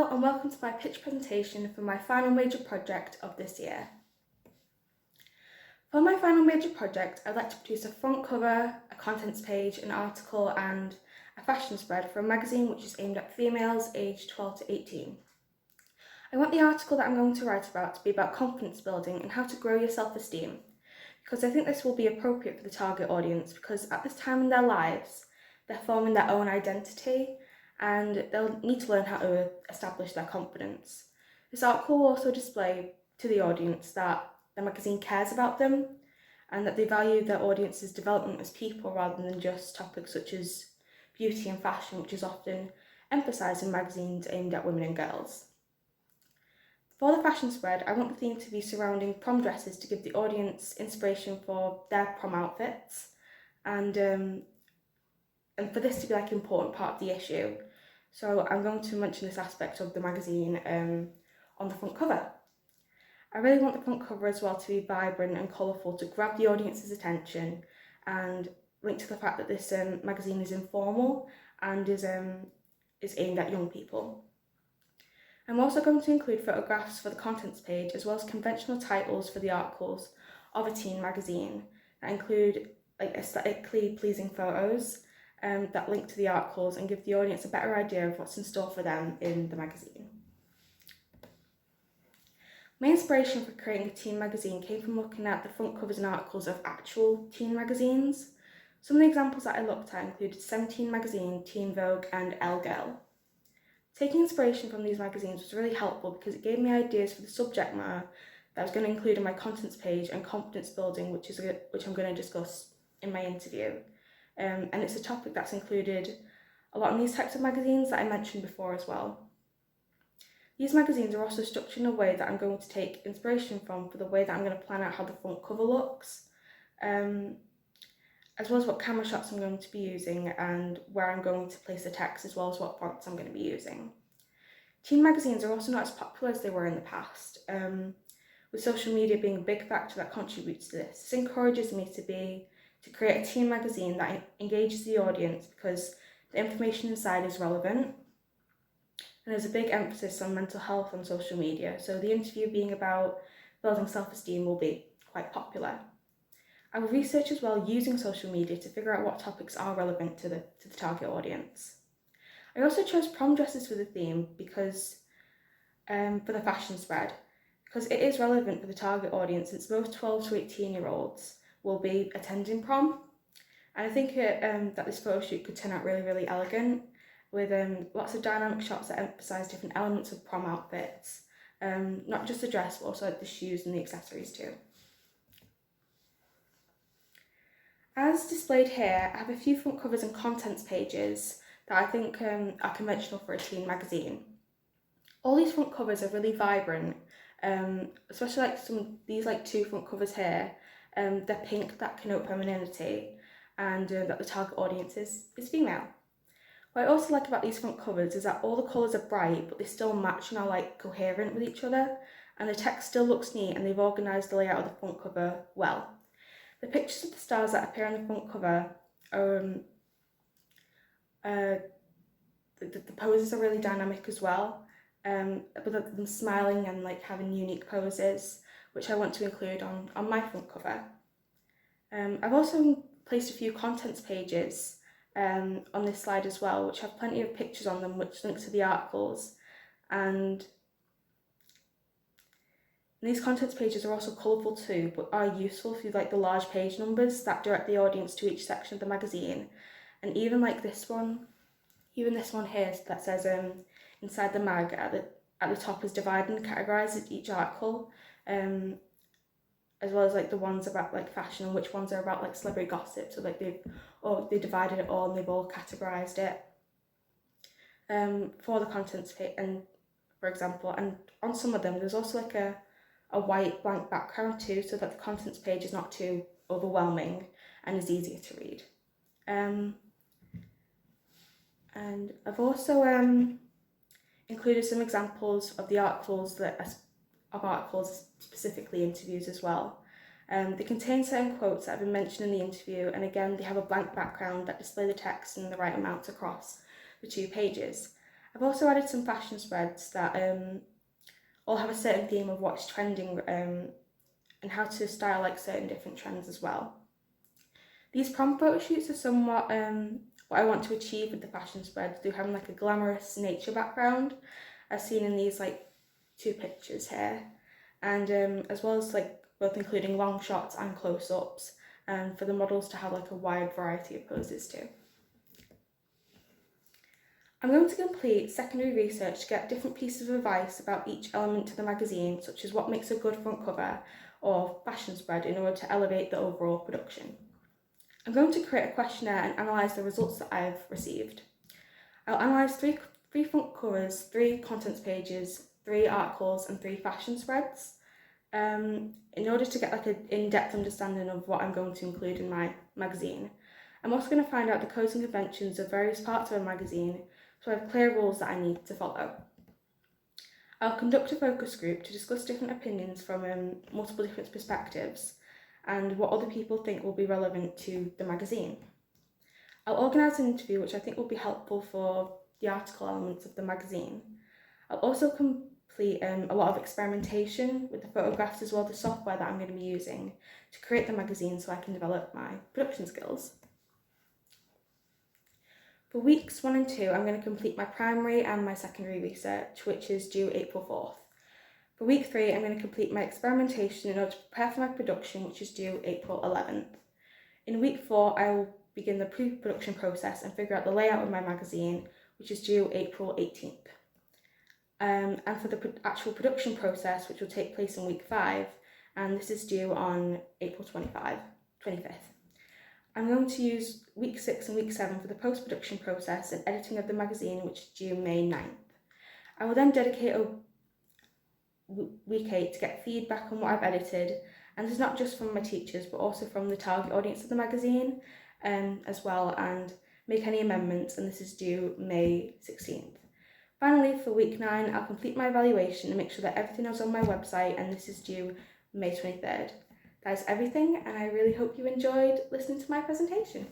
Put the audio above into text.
Hello and welcome to my pitch presentation for my final major project of this year. For my final major project, I'd like to produce a front cover, a contents page, an article and a fashion spread for a magazine which is aimed at females aged 12 to 18. I want the article that I'm going to write about to be about confidence building and how to grow your self-esteem, because I think this will be appropriate for the target audience because at this time in their lives, they're forming their own identity and they'll need to learn how to establish their confidence. This article will also display to the audience that the magazine cares about them and that they value their audience's development as people rather than just topics such as beauty and fashion, which is often emphasised in magazines aimed at women and girls. For the fashion spread, I want the theme to be surrounding prom dresses to give the audience inspiration for their prom outfits and for this to be like an important part of the issue. So I'm going to mention this aspect of the magazine on the front cover. I really want the front cover as well to be vibrant and colourful to grab the audience's attention and link to the fact that this magazine is informal and is aimed at young people. I'm also going to include photographs for the contents page as well as conventional titles for the articles of a teen magazine that include like aesthetically pleasing photos that link to the articles and give the audience a better idea of what's in store for them in the magazine. My inspiration for creating a teen magazine came from looking at the front covers and articles of actual teen magazines. Some of the examples that I looked at included 17 Magazine, Teen Vogue and Elle Girl. Taking inspiration from these magazines was really helpful because it gave me ideas for the subject matter that I was going to include in my contents page and confidence building, which I'm going to discuss in my interview. And it's a topic that's included a lot in these types of magazines that I mentioned before as well. These magazines are also structured in a way that I'm going to take inspiration from for the way that I'm going to plan out how the front cover looks, as well as what camera shots I'm going to be using and where I'm going to place the text, as well as what fonts I'm going to be using. Teen magazines are also not as popular as they were in the past, with social media being a big factor that contributes to this. This encourages me to create a teen magazine that engages the audience because the information inside is relevant and there's a big emphasis on mental health on social media, so the interview being about building self-esteem will be quite popular. I will research as well using social media to figure out what topics are relevant to the target audience. I also chose prom dresses for the theme because for the fashion spread, because it is relevant for the target audience since most 12 to 18-year-olds will be attending prom. And I think that this photo shoot could turn out really, really elegant with lots of dynamic shots that emphasise different elements of prom outfits, not just the dress but also the shoes and the accessories too. As displayed here, I have a few front covers and contents pages that I think are conventional for a teen magazine. All these front covers are really vibrant, especially like these two front covers here. They're pink, that connote femininity, and that the target audience is female. What I also like about these front covers is that all the colours are bright, but they still match and are coherent with each other, and the text still looks neat, and they've organised the layout of the front cover well. The pictures of the stars that appear on the front cover are the poses are really dynamic as well, with them smiling and having unique poses, which I want to include on my front cover. I've also placed a few contents pages on this slide as well, which have plenty of pictures on them which link to the articles, and these contents pages are also colourful too, but are useful through the large page numbers that direct the audience to each section of the magazine. And even this one here that says inside the mag at the top is divided and categorised each article, as well as the ones about fashion and which ones are about celebrity gossip. So they divided it all and they've all categorised it for the contents page, and for example, and on some of them there's also a white blank background too, so that the contents page is not too overwhelming and is easier to read. And I've also included some examples of the articles specifically interviews as well. They contain certain quotes that have been mentioned in the interview, and again they have a blank background that display the text in the right amounts across the 2 pages. I've also added some fashion spreads that all have a certain theme of what's trending and how to style like certain different trends as well. These prom photo shoots are somewhat what I want to achieve with the fashion spreads through having like a glamorous nature background, as seen in these like 2 pictures here, and as well as like both including long shots and close-ups, and for the models to have like a wide variety of poses too. I'm going to complete secondary research to get different pieces of advice about each element to the magazine, such as what makes a good front cover or fashion spread, in order to elevate the overall production. I'm going to create a questionnaire and analyse the results that I've received. I'll analyse three front covers, 3 contents pages, 3 articles and 3 fashion spreads in order to get like an in-depth understanding of what I'm going to include in my magazine. I'm also going to find out the codes and conventions of various parts of a magazine, so I have clear rules that I need to follow. I'll conduct a focus group to discuss different opinions from multiple different perspectives and what other people think will be relevant to the magazine. I'll organise an interview which I think will be helpful for the article elements of the magazine. I'll also complete a lot of experimentation with the photographs as well as the software that I'm going to be using to create the magazine so I can develop my production skills. For weeks 1 and 2, I'm going to complete my primary and my secondary research, which is due April 4th. For week 3, I'm going to complete my experimentation in order to prepare for my production, which is due April 11th. In week 4, I will begin the pre-production process and figure out the layout of my magazine, which is due April 18th. And for the actual production process, which will take place in week 5, and this is due on April 25th. I'm going to use week 6 and week 7 for the post-production process and editing of the magazine, which is due May 9th. I will then dedicate week 8 to get feedback on what I've edited, and this is not just from my teachers but also from the target audience of the magazine as well, and make any amendments, and this is due May 16th. Finally, for week 9, I'll complete my evaluation and make sure that everything is on my website, and this is due May 23rd. That is everything, and I really hope you enjoyed listening to my presentation.